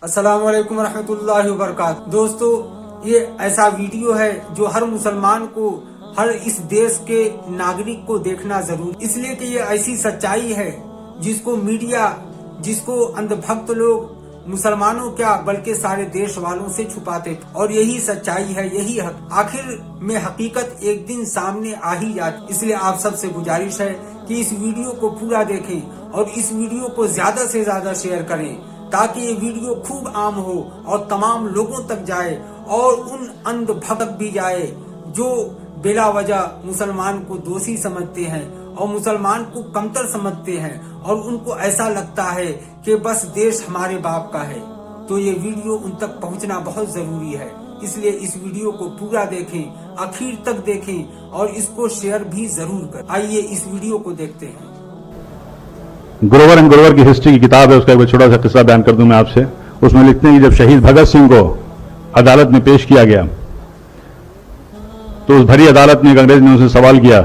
अस्सलाम वालेकुम रहमतुल्लाहि व बरकातहू। दोस्तों, ये ऐसा वीडियो है जो हर मुसलमान को, हर इस देश के नागरिक को देखना जरूर, इसलिए कि ये ऐसी सच्चाई है जिसको मीडिया, जिसको अंधभक्त लोग मुसलमानों क्या बल्कि सारे देश वालों से छुपाते थे। और यही सच्चाई है, यही हक। आखिर में हकीकत एक दिन सामने आ ही जाती। इसलिए आप सबसे गुजारिश है कि इस वीडियो को पूरा देखें और इस वीडियो को ज्यादा से ज्यादा शेयर करें ताकि ये वीडियो खूब आम हो और तमाम लोगों तक जाए और उन अंधभक्त भी जाए जो बिला वजह मुसलमान को दोषी समझते हैं और मुसलमान को कमतर समझते हैं और उनको ऐसा लगता है कि बस देश हमारे बाप का है। तो ये वीडियो उन तक पहुंचना बहुत जरूरी है। इसलिए इस वीडियो को पूरा देखें, आखिर तक देखें और इसको शेयर भी जरूर करें। आइए इस वीडियो को देखते हैं। ग्रोवर एंड ग्रोवर की हिस्ट्री की किताब है, उसका एक छोटा सा किस्सा बयान कर दूं मैं आपसे। उसमें लिखते हैं कि जब शहीद भगत सिंह को अदालत में पेश किया गया तो उस भरी अदालत में एक अंग्रेज ने उनसे सवाल किया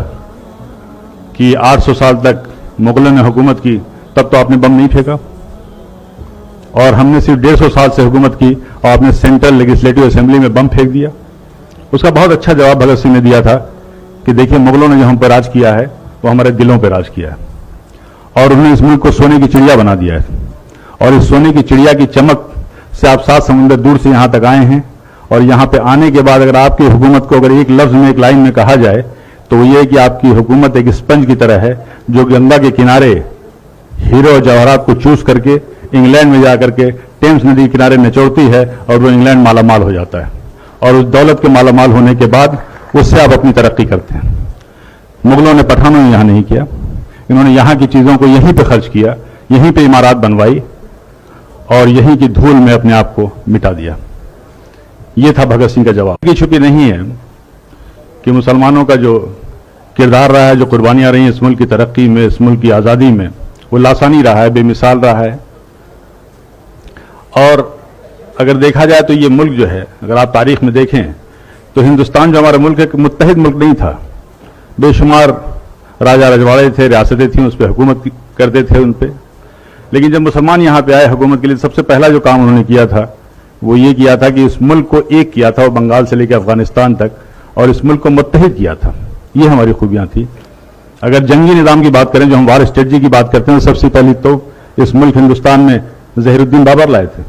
कि 800 साल तक मुगलों ने हुकूमत की, तब तो आपने बम नहीं फेंका, और हमने सिर्फ 150 साल से हुकूमत की और आपने सेंट्रल लेजिस्लेटिव असेंबली में बम फेंक दिया। उसका बहुत अच्छा जवाब भगत सिंह ने दिया था कि देखिए, मुगलों ने जो हम पर राज किया है वो हमारे दिलों पर राज किया है और उन्होंने इस मुल्क को सोने की चिड़िया बना दिया है। और इस सोने की चिड़िया की चमक से आप 7 समुंदर दूर से यहां तक आए हैं। और यहां पे आने के बाद अगर आपकी हुकूमत को अगर एक लफ्ज में, एक लाइन में कहा जाए तो वो ये कि आपकी हुकूमत एक स्पंज की तरह है जो गंगा के किनारे हीरो और जवाहरात को चूस करके इंग्लैंड में जाकर के टेम्स नदी के किनारे निचोड़ती है और वो इंग्लैंड मालामाल हो जाता है। और उस दौलत के मालामाल होने के बाद उससे आप अपनी तरक्की करते हैं। मुगलों ने पठानों ने यहां नहीं किया, इन्होंने यहां की चीजों को यहीं पे खर्च किया, यहीं पे इमारत बनवाई और यहीं की धूल में अपने आप को मिटा दिया। यह था भगत सिंह का जवाब। की छुपी नहीं है कि मुसलमानों का जो किरदार रहा है, जो कुर्बानियां रही हैं इस मुल्क की तरक्की में, इस मुल्क की आजादी में, वो लासानी रहा है, बेमिसाल रहा है। और अगर देखा जाए तो ये मुल्क जो है, अगर आप तारीख में देखें तो हिंदुस्तान जो हमारा मुल्क है, मुत्तहिद मुल्क नहीं था। बेशुमार राजा रजवाड़े थे, रियासतें थी, उस पर हुकूमत करते थे उन पे। लेकिन जब मुसलमान यहाँ पे आए हुकूमत के लिए, सबसे पहला जो काम उन्होंने किया था वो ये किया था कि इस मुल्क को एक किया था, वो बंगाल से लेकर अफगानिस्तान तक, और इस मुल्क को मुत्तहिद किया था। ये हमारी खूबियां थी। अगर जंगी निज़ाम की बात करें, जो हम वार स्ट्रेटजी की बात करते हैं, सबसे पहली तो इस मुल्क हिंदुस्तान में ज़हीरुद्दीन बाबर लाए थे।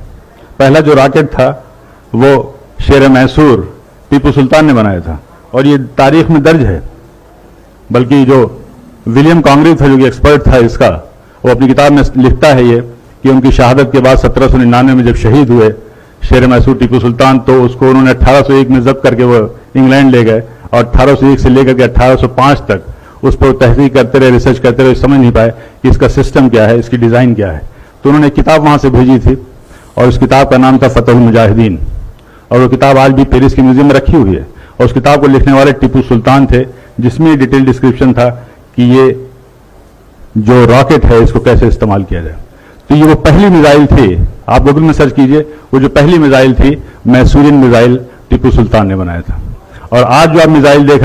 पहला जो रॉकेट था वो शेर मैसूर टीपू सुल्तान ने बनाया था और ये तारीख में दर्ज है। बल्कि जो विलियम कॉन्ग्रेव था, जो कि एक्सपर्ट था इसका, वो अपनी किताब में लिखता है ये कि उनकी शहादत के बाद 1799 में जब शहीद हुए शेर मैसूर टीपू सुल्तान, तो उसको उन्होंने 1801 में जब्त करके वो इंग्लैंड ले गए और 1801 से लेकर के 1805 तक उस पर तहकीक करते रहे, रिसर्च करते रहे, समझ नहीं पाए कि इसका सिस्टम क्या है, इसकी डिज़ाइन क्या है। तो उन्होंने किताब वहाँ से भेजी थी और उस किताब का नाम था फतहुल मुजाहिदीन, और वो किताब आज भी पेरिस के म्यूजियम में रखी हुई है। और उस किताब को लिखने वाले टीपू सुल्तान थे, जिसमें डिटेल डिस्क्रिप्शन था कि ये जो रॉकेट है इसको कैसे इस्तेमाल किया जाए। तो ये वो पहली मिसाइल थी, आप गूगल में सर्च कीजिए, वो जो पहली मिसाइल थी मैसूरियन मिसाइल टीपू सुल्तान ने बनाया था। और आज जो आप मिसाइल देख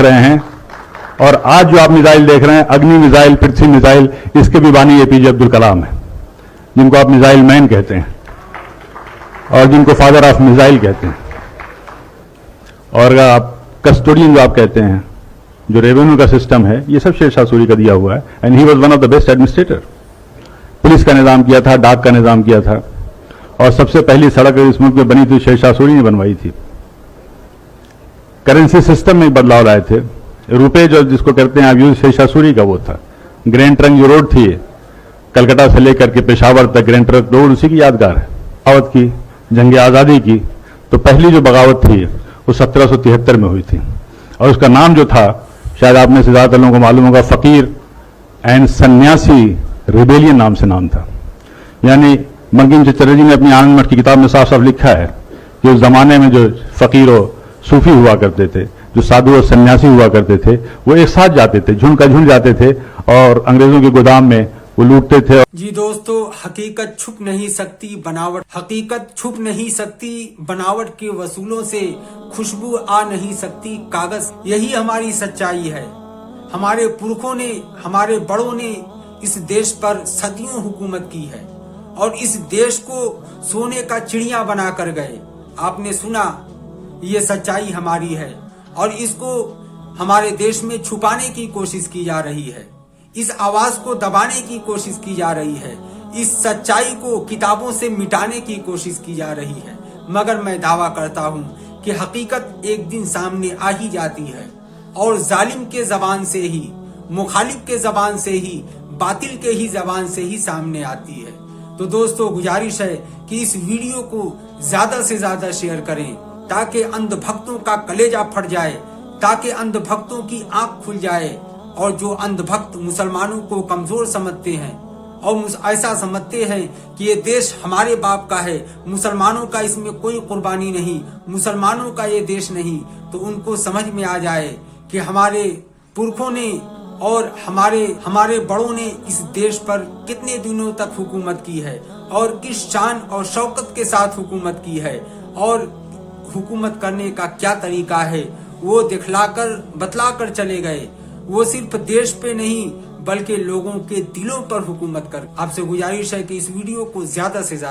रहे हैं, अग्नि मिसाइल, पृथ्वी मिसाइल, इसके भी बानी एपीजे अब्दुल कलाम है, जिनको आप मिसाइल मैन कहते हैं और जिनको फादर ऑफ मिसाइल कहते हैं। और आप कस्टोडियन जो आप कहते हैं, जो रेवेन्यू का सिस्टम है, ये सब शेर शाह सूरी का दिया हुआ है। And he was one of the best administrator. Police का निजाम किया था, डाक का निजाम किया था, और सबसे पहली सड़क इस मुल्क में बनी थी शेर शाह सूरी ने बनवाई थी। करेंसी सिस्टम में बदलाव लाए थे। रुपए जो जिसको कहते हैं आप यूज, शेर शाह सूरी का वो था। ग्रैंड ट्रंक जो रोड थी कलकत्ता से लेकर के पेशावर तक, ग्रैंड ट्रंक रोड उसी की यादगार है। बगावत की, जंग आज़ादी की, तो पहली जो बगावत थी वो 1773 में हुई थी और उसका नाम जो था, शायद आप में से ज्यादातर लोगों को मालूम होगा, फकीर एंड सन्यासी रिबेलियन नाम से नाम था। यानी बंकिम चंद्र जी ने अपनी आनंद मठ की किताब में साफ साफ लिखा है कि उस जमाने में जो फकीर और सूफी हुआ करते थे, जो साधु और सन्यासी हुआ करते थे, वो एक साथ जाते थे, झुंड का झुंड जाते थे और अंग्रेजों के गोदाम में वो लूटते थे। जी दोस्तों, हकीकत छुप नहीं सकती बनावट, हकीकत छुप नहीं सकती बनावट के वसूलों से खुशबू आ नहीं सकती कागज। यही हमारी सच्चाई है। हमारे पुरखों ने, हमारे बड़ों ने इस देश पर सदियों हुकूमत की है और इस देश को सोने का चिड़िया बना कर गए। आपने सुना, ये सच्चाई हमारी है और इसको हमारे देश में छुपाने की कोशिश की जा रही है। इस आवाज को दबाने की कोशिश की जा रही है। इस सच्चाई को किताबों से मिटाने की कोशिश की जा रही है। मगर मैं दावा करता हूँ कि हकीकत एक दिन सामने आ ही जाती है और जालिम के जबान से ही, मुखालिफ के जबान से ही, बातिल के ही जबान से ही सामने आती है। तो दोस्तों, गुजारिश है कि इस वीडियो को ज्यादा से ज्यादा शेयर करें ताकि अंधभक्तों का कलेजा फट जाए, ताकि अंधभक्तों की आंख खुल जाए। और जो अंधभक्त मुसलमानों को कमजोर समझते हैं और ऐसा समझते हैं कि ये देश हमारे बाप का है, मुसलमानों का इसमें कोई कुर्बानी नहीं, मुसलमानों का ये देश नहीं, तो उनको समझ में आ जाए कि हमारे पुरखों ने और हमारे बड़ों ने इस देश पर कितने दिनों तक हुकूमत की है और किस शान और शौकत के साथ हुकूमत की है और हुकूमत करने का क्या तरीका है, वो दिखलाकर बतलाकर चले गए। वो सिर्फ देश पे नहीं बल्कि लोगों के दिलों पर हुकूमत कर। आपसे गुजारिश है कि इस वीडियो को ज्यादा से ज्यादा